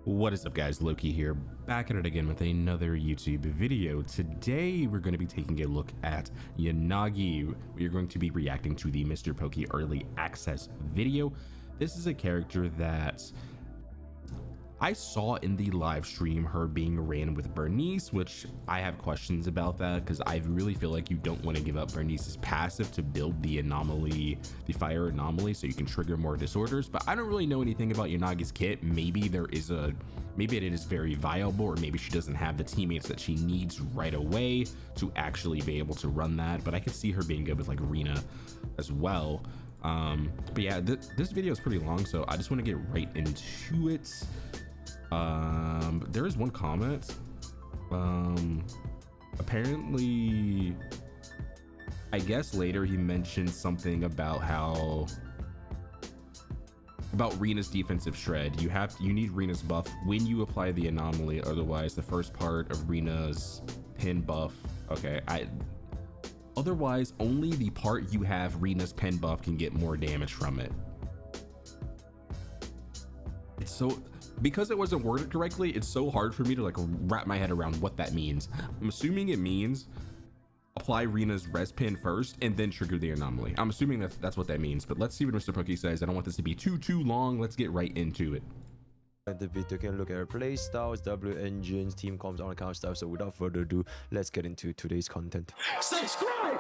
What is up, guys? Loki here, back at it again with another YouTube video. Today we're going to be taking a look at Yanagi. We are going to be reacting to the Mr. Pokey early access video. This is a character that I saw in the live stream her being ran with Burnice, which I have questions about that because I really feel like you don't want to give up Burnice's passive to build the anomaly, the fire anomaly, so you can trigger more disorders. But I don't really know anything about Yanagi's kit. Maybe it is very viable, or maybe she doesn't have the teammates that she needs right away to actually be able to run that. But I could see her being good with like Rena as well. But yeah, this video is pretty long, so I just want to get right into it. There is one comment. Apparently, I guess later he mentioned something about Rena's defensive shred. You need Rena's buff when you apply the anomaly, otherwise the first part of Rena's pin buff. Okay, otherwise only the part you have Rena's pin buff can get more damage from it. It's so, because it wasn't worded correctly, it's so hard for me to like wrap my head around what that means. I'm assuming it means apply Rena's res pin first and then trigger the anomaly. I'm assuming that's what that means, but let's see what Mr. Pokey says. I don't want this to be too long. Let's get right into it. The video can look at her play styles, W engines, team comps, all that kind of stuff. So without further ado, let's get into today's content. Subscribe!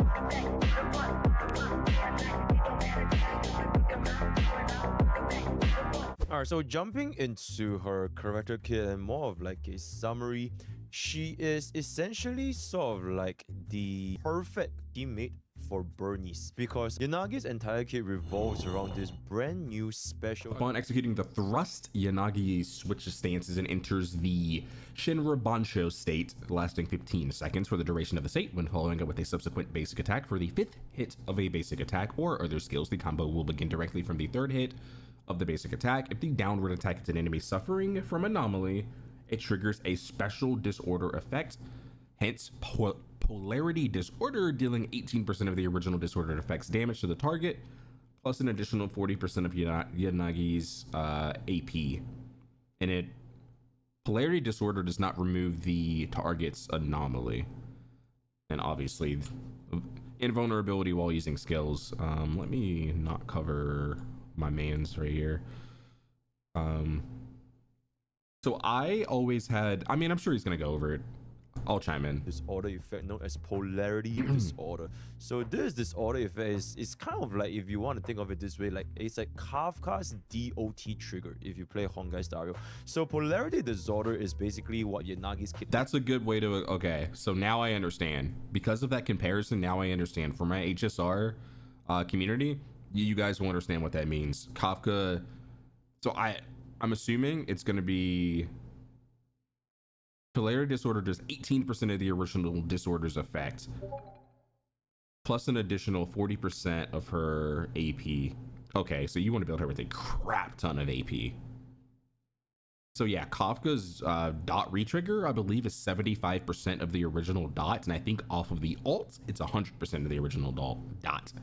Alright, so jumping into her character kit and more of like a summary, she is essentially sort of like the perfect teammate for Burnice, because Yanagi's entire kit revolves around this brand new special. Upon executing the thrust, Yanagi switches stances and enters the Shinra Bansho state, lasting 15 seconds for the duration of the state. When following up with a subsequent basic attack for the 5th hit of a basic attack or other skills, the combo will begin directly from the 3rd hit of the basic attack. If the downward attack hits an enemy suffering from anomaly, it triggers a special disorder effect, hence polarity disorder, dealing 18% of the original disordered effect's damage to the target, plus an additional 40% of Yanagi's AP. And polarity disorder does not remove the target's anomaly, and obviously invulnerability while using skills. Let me not cover my man's right here. So I always had, I mean, I'm sure he's gonna go over it. I'll chime in. Disorder effect known as polarity disorder. So this disorder effect is kind of like, if you want to think of it this way, like it's like Kafka's DOT trigger if you play Honkai Star Rail. So polarity disorder is basically what Yanagi's kit. That's a good way to, okay, so now I understand. Because of that comparison, now I understand. For my HSR community, you guys will understand what that means. Kafka, so I'm assuming it's going to be polarity disorder does 18% of the original disorder's effect, plus an additional 40% of her AP. Okay, so you want to build her with a crap ton of AP. So yeah, Kafka's dot retrigger, I believe, is 75% of the original dot, and I think off of the alt, it's 100% of the original dot.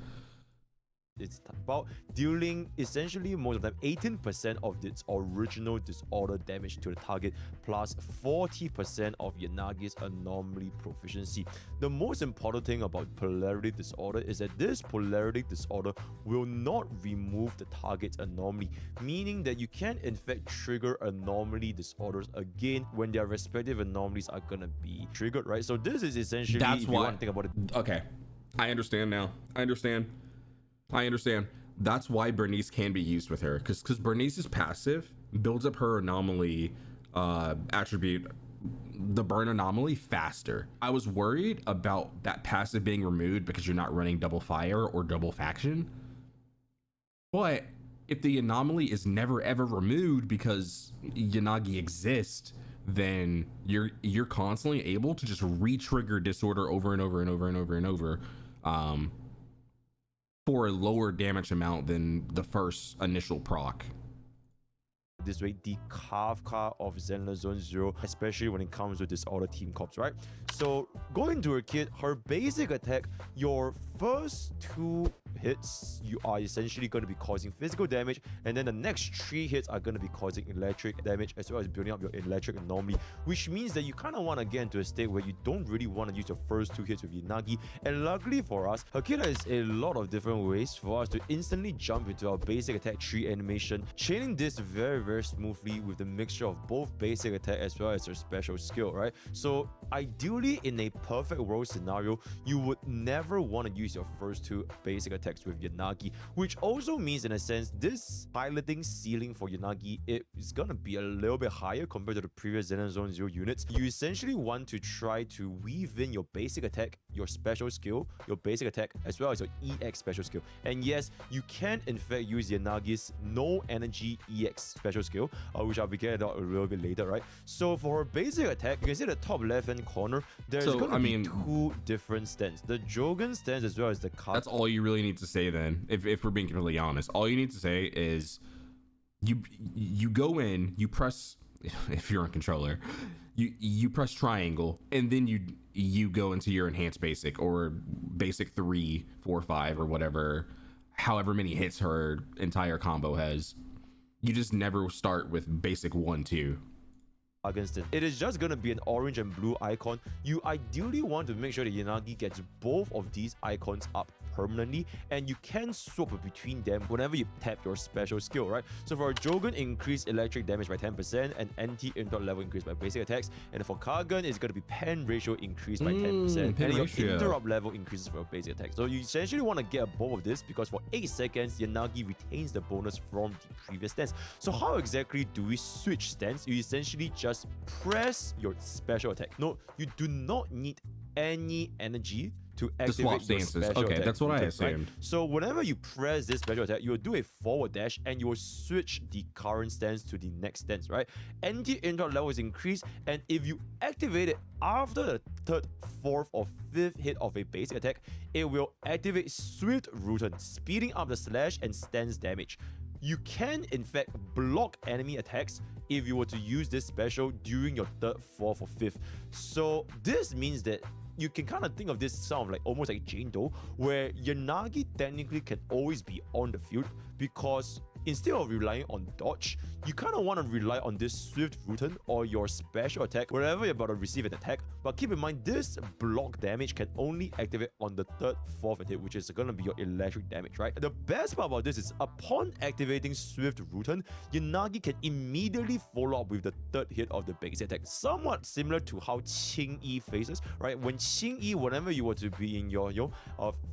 It's about dealing essentially most of the time 18% of its original disorder damage to the target, plus 40% of Yanagi's anomaly proficiency. The most important thing about polarity disorder is that this polarity disorder will not remove the target's anomaly, meaning that you can in fact trigger anomaly disorders again when their respective anomalies are gonna be triggered, right? So this is essentially, that's if you want to think about it. Okay, I understand now. I understand. That's why Burnice can be used with her, because Burnice's passive builds up her anomaly attribute, the burn anomaly, faster. I was worried about that passive being removed because you're not running double fire or double faction, but if the anomaly is never ever removed because Yanagi exists, then you're constantly able to just re-trigger disorder over and over and over and over and over, for a lower damage amount than the first initial proc. This way, the Kafka of Zenless Zone 0, especially when it comes to disorder team cops, right? So going to her kit, her basic attack, your first two hits, you are essentially going to be causing physical damage, and then the next 3 hits are going to be causing electric damage as well as building up your electric anomaly, which means that you kind of want to get into a state where you don't really want to use your first 2 hits with Yanagi. And luckily for us, Hakira is a lot of different ways for us to instantly jump into our basic attack tree animation, chaining this very smoothly with the mixture of both basic attack as well as your special skill, right? So ideally, in a perfect world scenario, you would never want to use your first 2 basic attacks with Yanagi, which also means in a sense this piloting ceiling for Yanagi is gonna be a little bit higher compared to the previous Zenless Zone 0 units. You essentially want to try to weave in your basic attack, your special skill, your basic attack, as well as your EX special skill. And yes, you can in fact use Yanagi's no energy EX special skill, which I'll be getting out a little bit later, right? So for her basic attack, you can see the top left hand corner, there's gonna be 2 different stands. The Jogan stance as well as the card. That's all you really need to say then, if we're being completely honest. All you need to say is you go in, you press, if you're on controller, you press triangle, and then you go into your enhanced basic or basic 3, 4, 5 or whatever, however many hits her entire combo has. You just never start with basic 1, 2. Against it. It is just going to be an orange and blue icon. You ideally want to make sure that Yanagi gets both of these icons up permanently, and you can swap between them whenever you tap your special skill, right? So for Jogan, increase electric damage by 10% and anti-interrupt level increase by basic attacks, and for Kagan, it's going to be pen ratio increased by 10%, and your interrupt level increases for your basic attacks. So you essentially want to get both of this because for 8 seconds, Yanagi retains the bonus from the previous stance. So how exactly do we switch stance? You essentially just press your special attack. No, you do not need any energy to activate your special attack. That's what I assumed. Right? So whenever you press this special attack, you will do a forward dash and you will switch the current stance to the next stance, right? Anti-interrupt level is increased, and if you activate it after the 3rd, 4th, or 5th hit of a basic attack, it will activate Swift Routen, speeding up the slash and stance damage. You can in fact block enemy attacks if you were to use this special during your 3rd, 4th, or 5th. So this means that you can kind of think of this sound like almost like Jane Doe, where Yanagi technically can always be on the field because instead of relying on dodge, you kind of want to rely on this Swift Routen or your special attack wherever you're about to receive an attack. But keep in mind, this block damage can only activate on the 3rd, 4th hit, which is going to be your electric damage, right? The best part about this is upon activating Swift Routen, Yanagi can immediately follow up with the 3rd hit of the basic attack, somewhat similar to how Qing Yi faces, right? When Qing Yi, whenever you were to be in your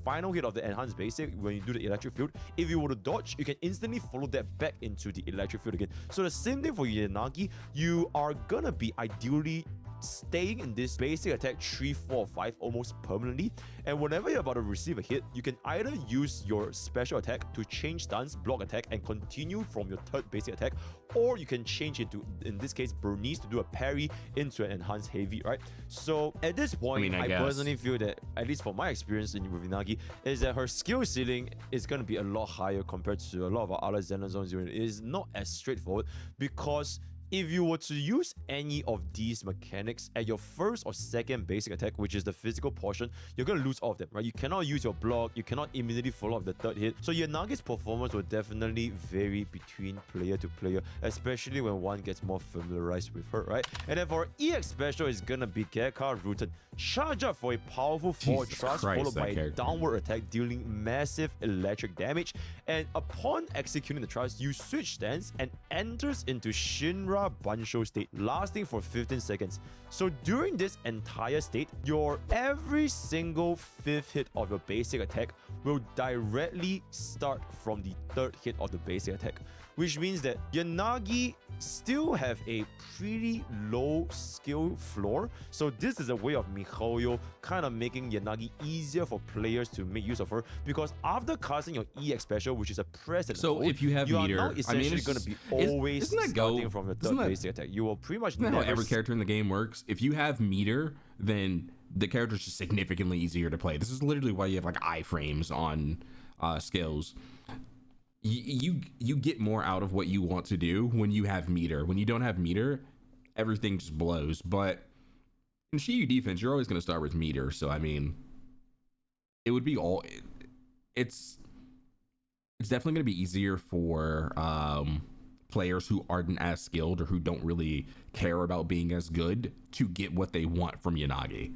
final hit of the enhanced basic, when you do the electric field, if you were to dodge, you can instantly follow that back into the electric field again. So the same thing for Yanagi, you are gonna be ideally staying in this basic attack 3, 4, 5 almost permanently, and whenever you're about to receive a hit, you can either use your special attack to change stance, block attack, and continue from your 3rd basic attack, or you can change it to, in this case, Burnice, to do a parry into an enhanced heavy, right? So at this point, I personally feel that, at least for my experience with Yanagi, is that her skill ceiling is going to be a lot higher compared to a lot of our other Zenless Zone 0. It is not as straightforward because if you were to use any of these mechanics at your 1st or 2nd basic attack, which is the physical portion, you're going to lose all of them, right? You cannot use your block, you cannot immediately follow up the 3rd hit. So Yanagi's performance will definitely vary between player to player, especially when one gets more familiarized with her, right? And then for EX special, it's going to be Gekka Routen. Charge up for a powerful forward thrust followed by a downward attack dealing massive electric damage. And upon executing the thrust, you switch stance and enters into Shinra Bansho state, lasting for 15 seconds. So during this entire state, your every single 5th hit of your basic attack will directly start from the 3rd hit of the basic attack, which means that Yanagi still have a pretty low skill floor. So this is a way of miHoYo kind of making Yanagi easier for players to make use of her, because after casting your EX special, which is a present hold, if you have meter, are now essentially going to be always starting from the 3rd basic attack. You will pretty much never... how every character in the game works. If you have meter, then the character is just significantly easier to play. This is literally why you have like iframes on skills. You get more out of what you want to do when you have meter. When you don't have meter, everything just blows. But in Shiyu defense, you're always going to start with meter. So I mean, it would be all. It's it's definitely going to be easier for players who aren't as skilled or who don't really care about being as good to get what they want from Yanagi.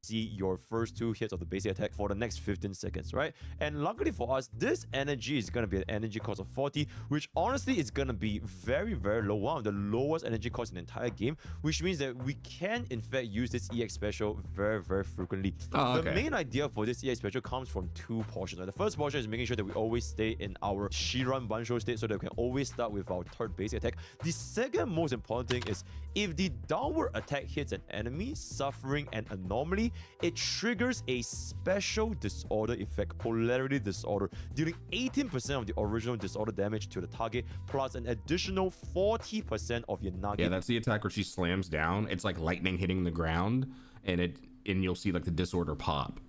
See your first 2 hits of the basic attack for the next 15 seconds, right? And luckily for us, this energy is going to be an energy cost of 40, which honestly is going to be very, very low. One of the lowest energy costs in the entire game, which means that we can, in fact, use this EX special very, very frequently. The main idea for this EX special comes from 2 portions. Right? The first portion is making sure that we always stay in our Shiran Bansho state so that we can always start with our 3rd basic attack. The second most important thing is if the downward attack hits an enemy suffering an anomaly, it triggers a special disorder effect, polarity disorder, dealing 18% of the original disorder damage to the target, plus an additional 40% of Yanagi. Yeah, that's the attack where she slams down. It's like lightning hitting the ground, and you'll see like the disorder pop.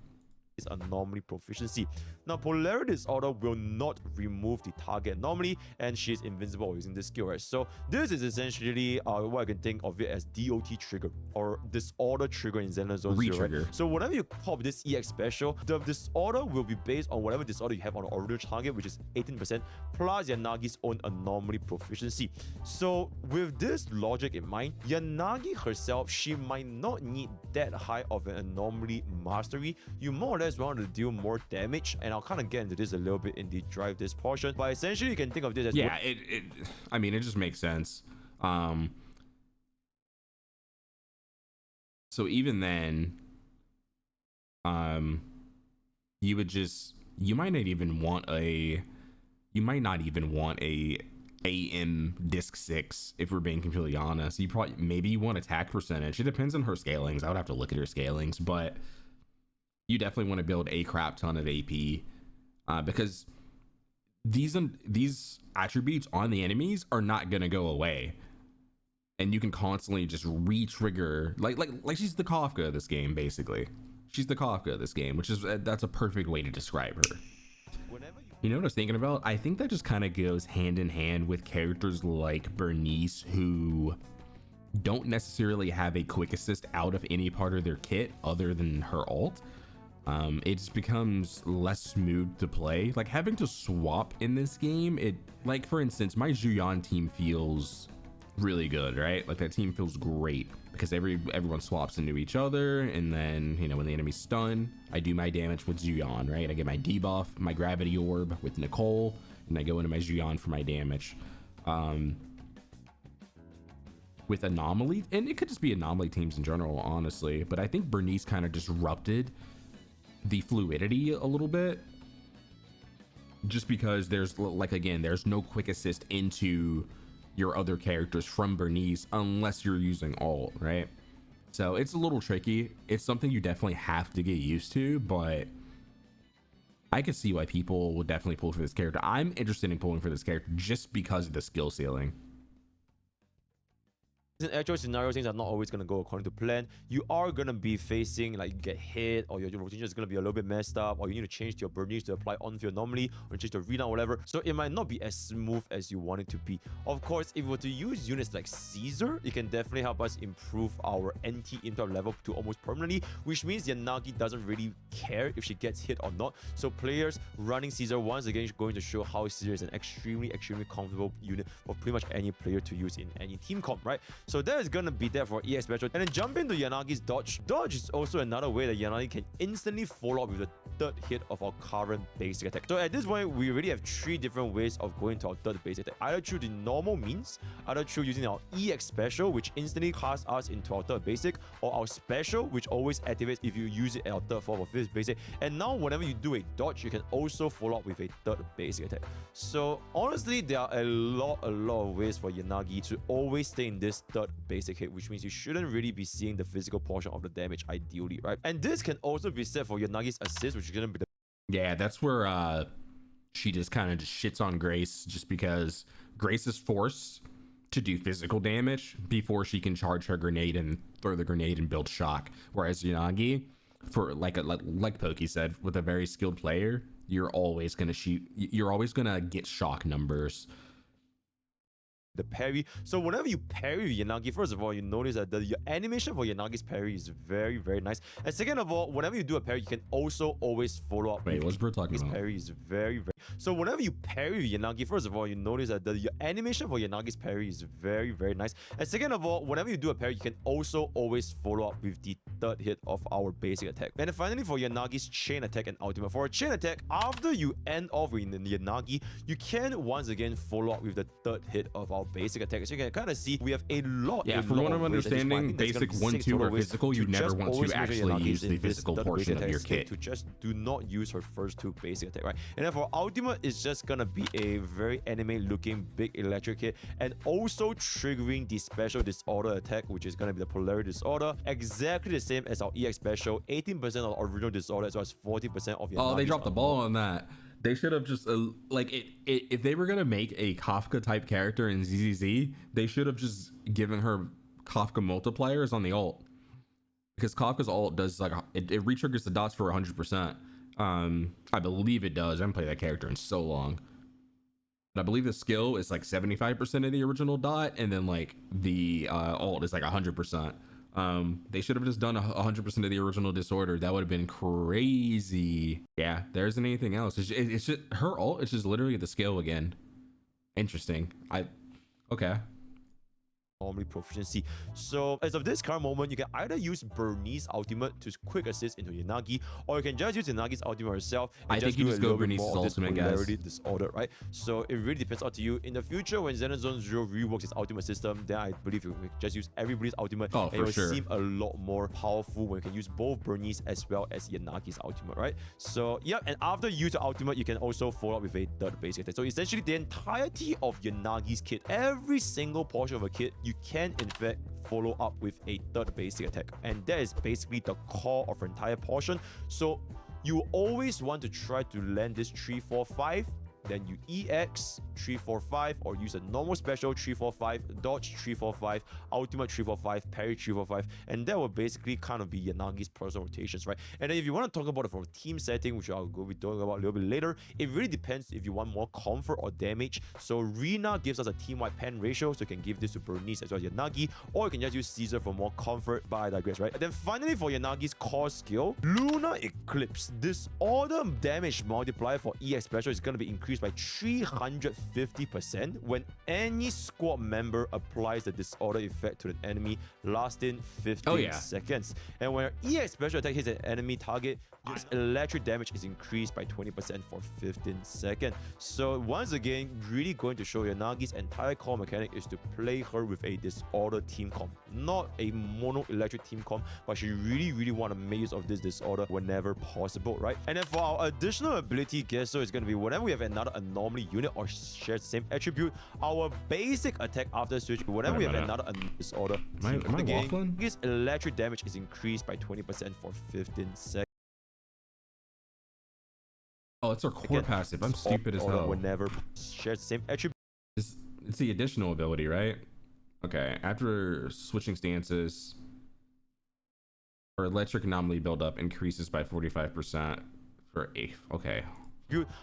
Is anomaly proficiency. Now, polarity disorder will not remove the target anomaly, and she is invincible using this skill, right? So this is essentially what I can think of it as DOT trigger or disorder trigger in Zenless Zone 0, right? So whenever you pop this EX special, the disorder will be based on whatever disorder you have on the original target, which is 18%, plus Yanagi's own anomaly proficiency. So with this logic in mind, Yanagi herself, she might not need that high of an anomaly mastery. You more or less want to deal more damage, and I'll kind of get into this a little bit in the drive this portion, but essentially you can think of this as I mean, it just makes sense. So even then, you might not even want a AM disc 6 if we're being completely honest. Maybe you want attack percentage. It depends on her scalings. I would have to look at her scalings, but you definitely want to build a crap ton of AP because these attributes on the enemies are not gonna go away, and you can constantly just re-trigger like she's the Kafka of this game. Basically, she's the Kafka of this game, which is that's a perfect way to describe her. You know what I was thinking about? I think that just kind of goes hand in hand with characters like Burnice, who don't necessarily have a quick assist out of any part of their kit other than her ult. It just becomes less smooth to play. Like having to swap in this game, like for instance, my Juyan team feels really good, right? Like that team feels great because everyone swaps into each other, and then when the enemy's stunned, I do my damage with Juyan, right? I get my debuff, my gravity orb with Nicole, and I go into my Juyan for my damage. With anomaly, and it could just be anomaly teams in general, honestly, but I think Burnice kind of disrupted the fluidity a little bit, just because there's no quick assist into your other characters from Burnice unless you're using ult, right? So it's a little tricky. It's something you definitely have to get used to, but I could see why people would definitely pull for this character. I'm interested in pulling for this character just because of the skill ceiling. In actual scenario, things are not always going to go according to plan. You are going to be facing, like, you get hit, or your rotation is going to be a little bit messed up, or you need to change your Burnice to apply on-field anomaly, or change the arena or whatever. So it might not be as smooth as you want it to be. Of course, if we were to use units like Caesar, it can definitely help us improve our anti-interrupt level to almost permanently, which means Yanagi doesn't really care if she gets hit or not. So players running Caesar, once again, is going to show how Caesar is an extremely comfortable unit for pretty much any player to use in any team comp, right? So that is going to be there for EX special. And then jump into Yanagi's dodge. Dodge is also another way that Yanagi can instantly follow up with the 3rd hit of our current basic attack. So at this point, we already have 3 different ways of going to our 3rd basic attack. Either through the normal means, either through using our EX special, which instantly casts us into our 3rd basic, or our special, which always activates if you use it at our 3rd, 4th, or 5th basic. And now whenever you do a dodge, you can also follow up with a 3rd basic attack. So honestly, there are a lot of ways for Yanagi to always stay in this 3rd basic hit, which means you shouldn't really be seeing the physical portion of the damage ideally, right? And this can also be said for Yanagi's assist, which is going to be the... Yeah, that's where she just kind of shits on Grace, just because Grace is forced to do physical damage before she can charge her grenade and throw the grenade and build shock. Whereas Yanagi, for like Pokey said, with a very skilled player, you're always gonna get shock numbers. The parry. So whenever you parry Yanagi, first of all, you notice that your animation for Yanagi's parry is very nice. And second of all, whenever you do a parry, you can also always follow up. Wait, what's Bert talking about? Parry is very So whenever you parry with Yanagi, first of all, you notice that the animation for Yanagi's parry is very, very nice. And second of all, whenever you do a parry, you can also always follow up with the third hit of our basic attack. And then finally, for Yanagi's chain attack and ultimate. For a chain attack, after you end off with Yanagi, you can once again follow up with the third hit of our basic attack. So you can kind of see we have a lot. Yeah, from what I'm understanding, basic 1-2 or physical, you never want to actually use the physical portion of your kit. To just do not use her first two basic attack, right? And then for ultimate, it's just gonna be a very anime-looking big electric hit, and also triggering the special disorder attack, which is gonna be the polarity disorder, exactly the same as our EX special, 18% of original disorder as well as 40% of your. Oh, they dropped the ball on that. They should have just if they were gonna make a Kafka type character in ZZZ, they should have just given her Kafka multipliers on the ult, because Kafka's ult does like it re-triggers the dots for 100%. I believe it does. I haven't played that character in so long. But I believe the skill is like 75% of the original dot, and then like the ult is like 100%. They should have just done 100% of the original disorder. That would have been crazy. Yeah, there isn't anything else. It's just her ult. It's just literally the skill again. Interesting. Okay. Normally proficiency. So as of this current moment, you can either use Burnice ultimate to quick assist into Yanagi, or you can just use Yanagi's ultimate herself. And I think you just go Burnice's ultimate, guys. Disorder, right? So it really depends up to you. In the future, when Zenless 0 reworks its ultimate system, then I believe you can just use everybody's ultimate. Oh, and for it will sure. seem a lot more powerful when you can use both Burnice as well as Yanagi's ultimate, right? So yeah, and after you use the ultimate, you can also follow up with a third basic attack. So essentially, the entirety of Yanagi's kit, every single portion of a kit, you can in fact follow up with a third basic attack, and that is basically the core of her entire portion. So you always want to try to land this 3-4-5, then you EX 3-4-5, or use a normal special 3-4-5, dodge 3-4-5, ultimate 3-4-5, parry 3-4-5, and that will basically kind of be Yanagi's personal rotations, right? And then if you want to talk about it from a team setting, which I'll go be talking about a little bit later, it really depends if you want more comfort or damage. So Rina gives us a team-wide pen ratio, so you can give this to Burnice as well as Yanagi, or you can just use Caesar for more comfort, but I digress, right? And then finally, for Yanagi's core skill, Lunar Eclipse. Disorder damage multiplier for EX special is going to be increased by 350% when any squad member applies the disorder effect to an enemy, lasting 15 seconds. And when your EX special attack hits an enemy target, this electric damage is increased by 20% for 15 seconds. So once again, really going to show Yanagi's entire core mechanic is to play her with a disorder team comp, not a mono electric team comp, but she really want to make use of this disorder whenever possible, right? And then for our additional ability, guess so it's going to be whenever we have another anomaly unit or shares the same attribute, our basic attack after switch, whenever we have another disorder, am I waffling? His electric damage is increased by 20% for 15 seconds. Oh, it's our core passive. I'm stupid as hell. Whenever shares the same attribute. It's the additional ability, right? Okay. After switching stances, our electric anomaly buildup increases by 45% for 8. Okay.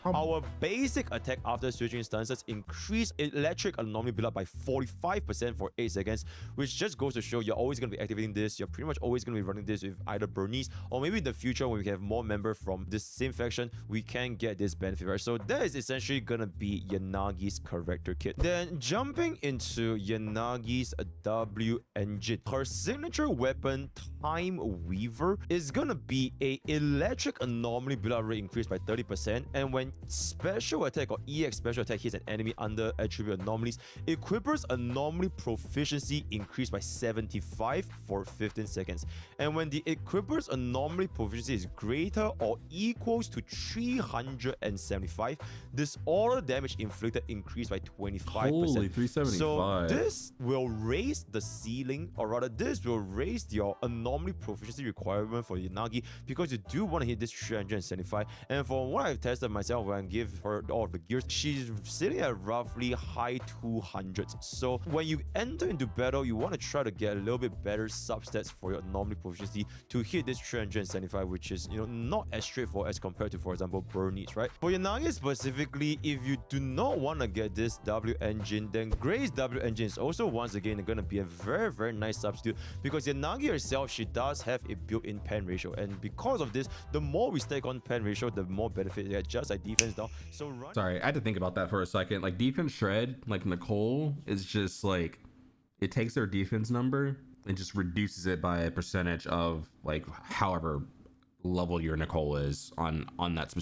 Our basic attack after switching stances increase electric anomaly build up by 45% for 8 seconds, which just goes to show you're always going to be activating this. You're pretty much always going to be running this with either Burnice, or maybe in the future when we have more members from this same faction, we can get this benefit, right? So that is essentially going to be Yanagi's character kit. Then jumping into Yanagi's W engine, her signature weapon, Time Weaver, is going to be a electric anomaly build up rate increased by 30%. And when special attack or EX special attack hits an enemy under attribute anomalies, Equippers anomaly proficiency increased by 75 for 15 seconds. And when the Equippers anomaly proficiency is greater or equals to 375, disorder damage inflicted increased by 25%. Holy, 375. So this will raise the ceiling, or rather this will raise your anomaly proficiency requirement for Yanagi, because you do want to hit this 375. And for what I've tested myself, when I give her all of the gears, she's sitting at roughly high 200s. So when you enter into battle, you want to try to get a little bit better substats for your anomaly proficiency to hit this 375, which is, you know, not as straightforward as compared to, for example, Burnice, right? For Yanagi specifically, if you do not want to get this W engine, then Gray's W engine is also once again going to be a very nice substitute, because Yanagi herself, she does have a built-in pen ratio, and because of this, the more we stack on pen ratio, the more benefit that just like defense down. So run. Sorry, I had to think about that for a second. Like defense shred, like Nicole is just like, it takes their defense number and just reduces it by a percentage of like however level your Nicole is on that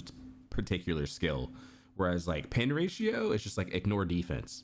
particular skill. Whereas like pin ratio is just like ignore defense.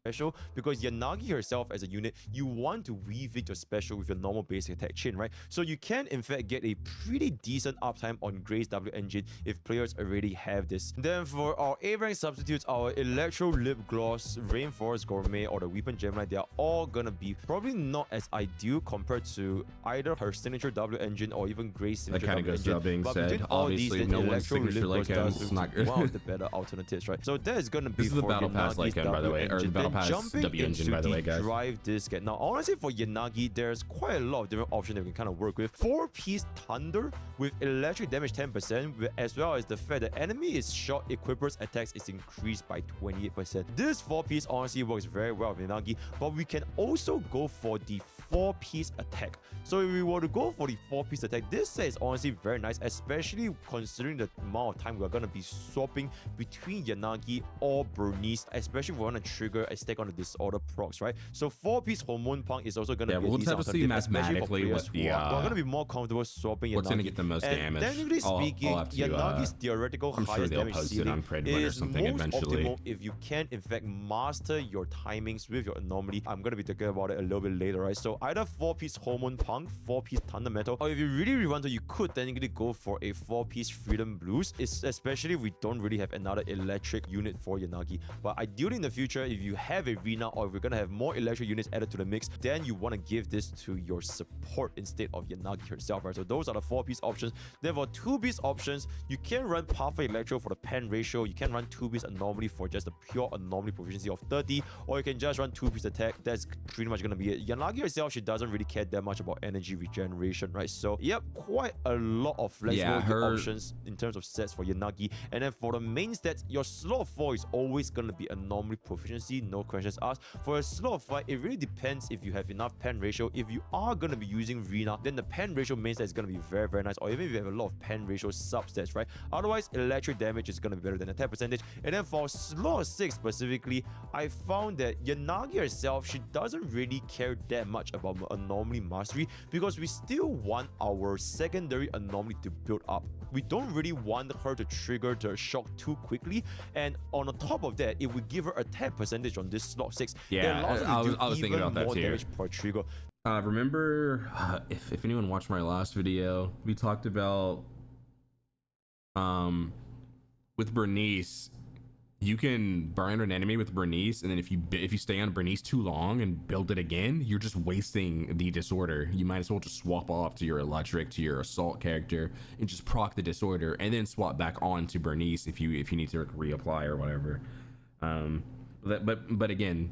Special, because Yanagi herself as a unit, you want to weave it your special with your normal basic attack chain, right? So you can in fact get a pretty decent uptime on Gray's W engine if players already have this. Then for our A rank substitutes, our Electro Lip Gloss, Rainforest Gourmet, or the Weapon Gemini, they are all gonna be probably not as ideal compared to either her signature W engine or even Gray's signature W engine. That kind of goes engine. without being said. Obviously, no one's signature like him. Does not one of the better alternatives, right? So that is gonna be this is the for battle pass like him, by the way, or the battle pass jumping W engine, by the way, guys. Drive disc. Now, honestly, for Yanagi, there's quite a lot of different options that we can kind of work with. 4-piece Thunder with electric damage 10%, as well as the fact that enemy is shot, equippers attacks is increased by 28%. This 4-piece honestly works very well with Yanagi, but we can also go for the 4-piece attack. So if we were to go for the 4-piece attack, this set is honestly very nice, especially considering the amount of time we're going to be swapping between Yanagi or Burnice, especially if we want to trigger a stack on the disorder procs, right? So 4-piece Hormone Punk is also going to be we'll have to see mathematically what the we're going to be more comfortable swapping Yanagi. What's going to get the most damage? Technically speaking, Yanagi's theoretical highest damage ceiling is most optimal if you can in fact master your timings with your anomaly. I'm going to be talking about it a little bit later, right? So either 4-piece Hormone Punk, 4-piece Thunder Metal, or if you really want to, you could technically go for a 4-piece Freedom Blues, especially if we don't really have another electric unit for Yanagi. But ideally in the future, if you have a Rina or if we're going to have more electric units added to the mix, then you want to give this to your support instead of Yanagi herself, right? So those are the 4-piece options. Then for 2-piece options, you can run Pathway Electro for the pen ratio, you can run 2-piece Anomaly for just the pure Anomaly proficiency of 30, or you can just run 2-piece Attack. That's pretty much going to be it. Yanagi herself, she doesn't really care that much about energy regeneration, right? So yep, quite a lot of flexible options in terms of sets for Yanagi. And then for the main stats, your slot 4 is always going to be Anomaly proficiency, no questions asked. For a slot 5, it really depends if you have enough pen ratio. If you are going to be using Rina, then the pen ratio main stat is going to be very, very nice, or even if you have a lot of pen ratio substats, right? Otherwise, electric damage is going to be better than attack percentage. And then for slot 6 specifically, I found that Yanagi herself, she doesn't really care that much about Anomaly Mastery because we still want our secondary Anomaly to build up. We don't really want her to trigger the shock too quickly. And on the top of that, if we give her attack percentage on this slot 6, I was thinking about that too. Damage per trigger. Remember, if anyone watched my last video, we talked about with Burnice, you can burn an enemy with Burnice, and then if you stay on Burnice too long and build it again, you're just wasting the disorder. You might as well just swap off to your electric, to your assault character, and just proc the disorder, and then swap back on to Burnice if you need to reapply or whatever. But again,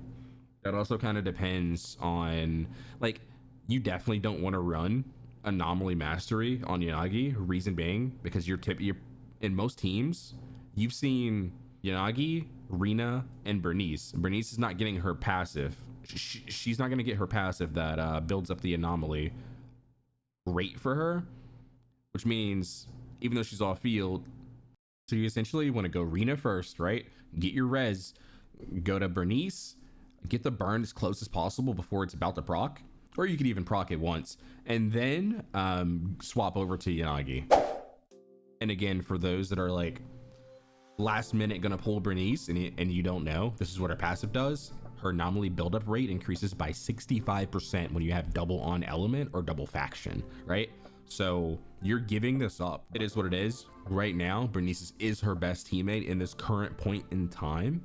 that also kind of depends on, like, you definitely don't want to run Anomaly Mastery on Yanagi. Reason being, because you're in most teams, you've seen Yanagi, Rina, and Burnice. Burnice is not getting her passive. She's not going to get her passive that builds up the anomaly rate for her, which means even though she's off field, so you essentially want to go Rina first, right? Get your res, go to Burnice, get the burn as close as possible before it's about to proc, or you could even proc it once, and then swap over to Yanagi. And again, for those that are like last minute gonna pull Burnice and you don't know, this is what her passive does. Her anomaly buildup rate increases by 65% when you have double on element or double faction, right? So you're giving this up. It is what it is. Right now, Burnice is her best teammate in this current point in time.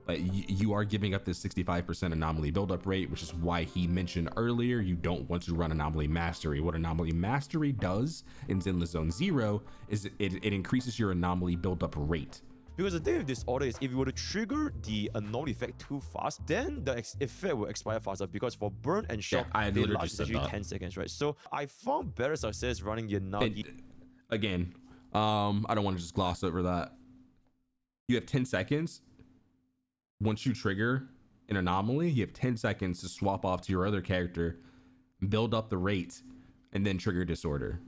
But you are giving up this 65% anomaly buildup rate, which is why he mentioned earlier you don't want to run Anomaly Mastery. What Anomaly Mastery does in Zenless Zone 0 is it increases your anomaly buildup rate. Because the thing with disorder is if you were to trigger the anomaly effect too fast, then the effect will expire faster, because for burn and shock, they last actually 10 seconds, right? So I found better success running Yanagi. Again, I don't want to just gloss over that. You have 10 seconds. Once you trigger an anomaly, you have 10 seconds to swap off to your other character, build up the rate, and then trigger disorder.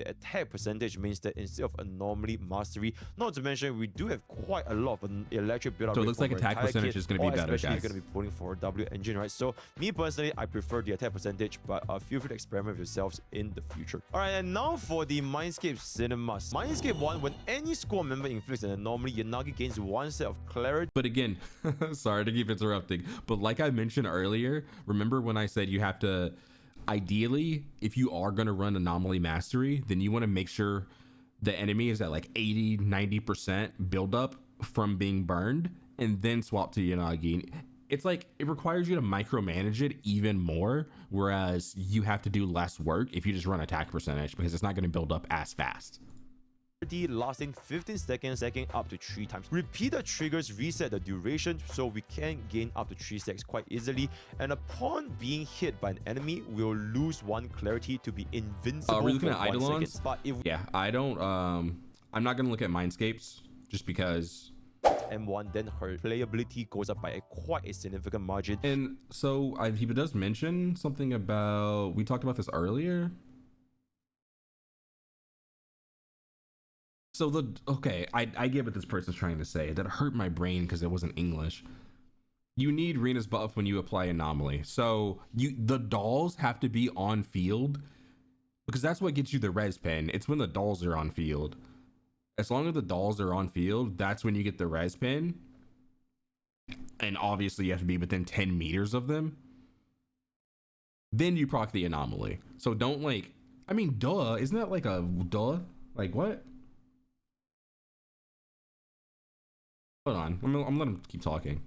attack percentage means that instead of anomaly mastery, not to mention we do have quite a lot of an electric build up. So it looks like attack percentage is going to be better, especially guys. going to be pulling for a W engine, right? So me personally, I prefer the attack percentage, but feel free to experiment with yourselves in the future. All right, and now for the Mindscape Cinemas. Mindscape 1, when any squad member inflicts an anomaly, Yanagi gains 1 set of clarity. But again, sorry to keep interrupting, but like I mentioned earlier, remember when I said you have to, ideally, if you are going to run anomaly mastery, then you want to make sure the enemy is at like 80-90% buildup from being burned, and then swap to Yanagi. It's like it requires you to micromanage it even more, whereas you have to do less work if you just run attack percentage, because it's not going to build up as fast. Lasting 15 seconds, stacking up to 3 times. Repeated triggers reset the duration, so we can gain up to 3 stacks quite easily. And upon being hit by an enemy, we'll lose 1 clarity to be invincible. Are we looking at for 1 Eidolons? second. But if Yeah, I don't. I'm not gonna look at Mindscapes just because. M1, then her playability goes up by quite a significant margin. And so he does mention something about, we talked about this earlier. So I get what this person's trying to say. That hurt my brain because it wasn't English. You need Rina's buff when you apply anomaly. So the dolls have to be on field, because that's what gets you the res pen. It's when the dolls are on field. As long as the dolls are on field, that's when you get the res pen. And obviously you have to be within 10 meters of them. Then you proc the anomaly. So don't duh, isn't that like a duh? Like what? Hold on, I'm letting him keep talking.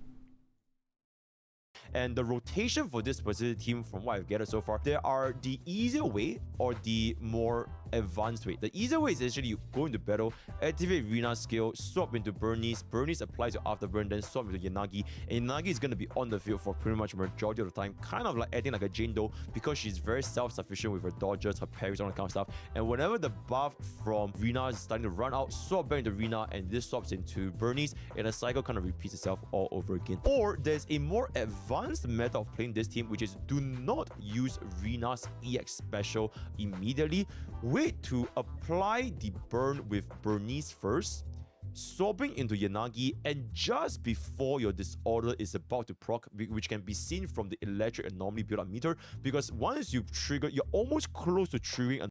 And the rotation for this specific team, from what I've gathered so far, there are the easier way or the more advanced way. The easier way is actually you go into battle, activate Rina's skill, swap into Burnice. Burnice applies your afterburn, then swap into Yanagi. And Yanagi is going to be on the field for pretty much majority of the time, kind of like acting like a Jane Doe, because she's very self-sufficient with her dodges, her parries, all that kind of stuff. And whenever the buff from Rina is starting to run out, swap back into Rina, and this swaps into Burnice, and the cycle kind of repeats itself all over again. Or there's a more advanced method of playing this team, which is do not use Rina's EX special immediately. Wait to apply the burn with Burnice first, swapping into Yanagi, and just before your disorder is about to proc, which can be seen from the electric anomaly build-up meter, because once you trigger, you're almost close to triggering.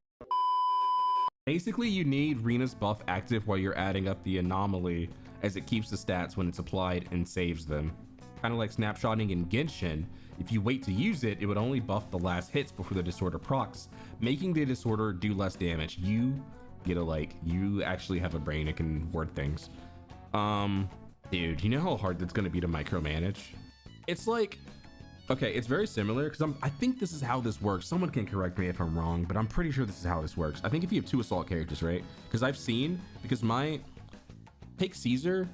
Basically, you need Rina's buff active while you're adding up the anomaly, as it keeps the stats when it's applied and saves them. Kind of like snapshotting in Genshin. If you wait to use it, it would only buff the last hits before the disorder procs, making the disorder do less damage. You actually have a brain that can word things. Dude, you know how hard that's gonna be to micromanage? It's like, okay, it's very similar, because I think this is how this works. Someone can correct me if I'm wrong, but I'm pretty sure this is how this works. I think if you have 2 assault characters, right? Because take Caesar,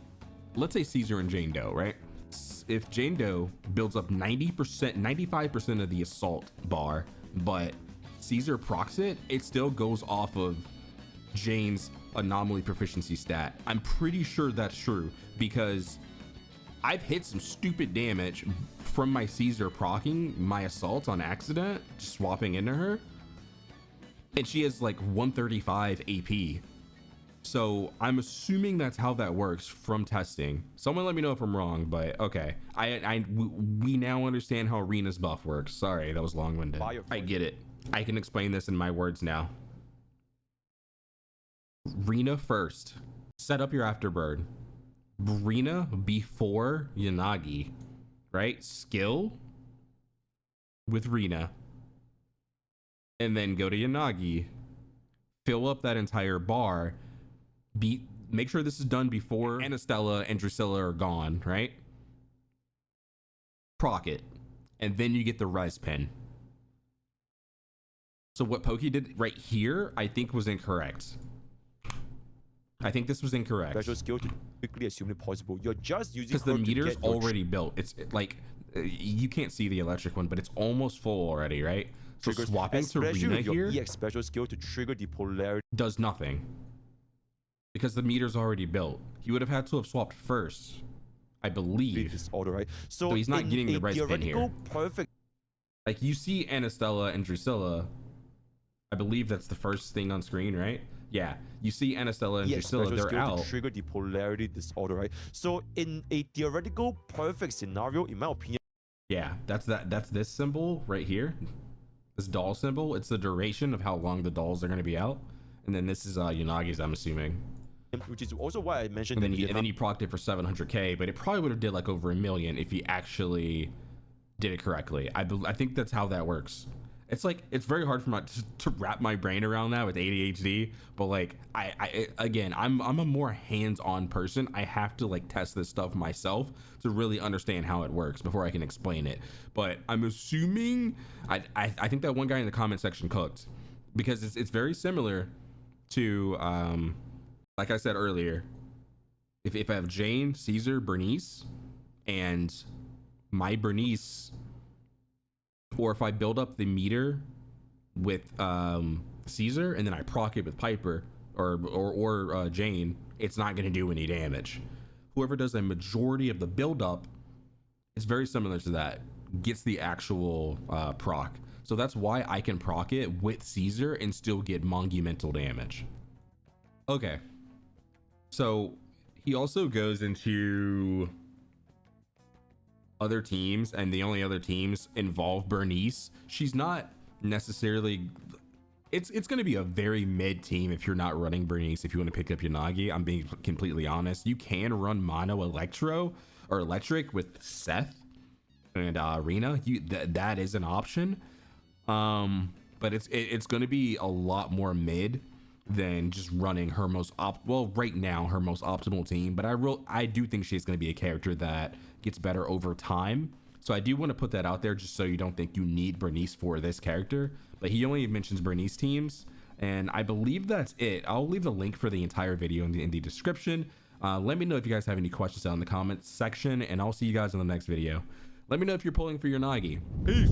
let's say Caesar and Jane Doe, right? If Jane Doe builds up 90%, 95% of the assault bar, but Caesar procs it, it still goes off of Jane's anomaly proficiency stat. I'm pretty sure that's true, because I've hit some stupid damage from my Caesar proccing my assault on accident, just swapping into her, and she has like 135 AP. So I'm assuming that's how that works from testing. Someone let me know if I'm wrong, but okay. We now understand how Rina's buff works. Sorry, that was long-winded. I get it. I can explain this in my words now. Rina first. Set up your afterburn. Rina before Yanagi, right? Skill with Rina. And then go to Yanagi. Fill up that entire bar. Make sure this is done before Anastella and Drusilla are gone, right? Proc it, and then you get the res pen. So what Pokey did right here, I think was incorrect. I think this was incorrect. Special skill to quickly as humanly possible. You're just using, because the meter's already built. It's like you can't see the electric one, but it's almost full already, right? So triggers, swapping to Rina here, EX special skill to trigger the polarity does nothing. Because the meter's already built. He would have had to have swapped first, I believe. Disorder, right? So he's not getting the res pin here. Perfect. Like you see Anastella and Drusilla, I believe that's the first thing on screen, right? Yeah, you see Anastella and Yes, Drusilla, special they're skill out. to trigger the polarity disorder, right? So in a theoretical perfect scenario, in my opinion, Yeah, that's this symbol right here. This doll symbol. It's the duration of how long the dolls are going to be out. And then this is Yanagi's, I'm assuming. which is also why I mentioned And that then he procced it for 700k, but it probably would have did like over 1 million if he actually did it correctly. I think that's how that works. It's like it's very hard for my to wrap my brain around that with ADHD, but like again, I'm a more hands-on person. I have to like test this stuff myself to really understand how it works before I can explain it. But I'm assuming I think that one guy in the comment section cooked, because it's very similar to like I said earlier, if I have Jane, Caesar, Burnice, and my Burnice, or if I build up the meter with Caesar and then I proc it with Piper or Jane, it's not going to do any damage. Whoever does a majority of the build up, it's very similar to that, gets the actual proc. So that's why I can proc it with Caesar and still get monumental damage. Okay, so he also goes into other teams, and the only other teams involve Burnice. She's not necessarily, it's going to be a very mid team if you're not running Burnice. If you want to pick up Yanagi, I'm being completely honest. You can run mono electro or electric with Seth and Rena. That is an option, but it's going to be a lot more mid than just running her most right now her most optimal team. But I do think she's going to be a character that gets better over time. So I do want to put that out there just so you don't think you need Burnice for this character. But he only mentions Burnice teams, and I believe that's it. I'll leave the link for the entire video in the description. Let me know if you guys have any questions down in the comments section, and I'll see you guys in the next video. Let me know if you're pulling for Yanagi. Peace.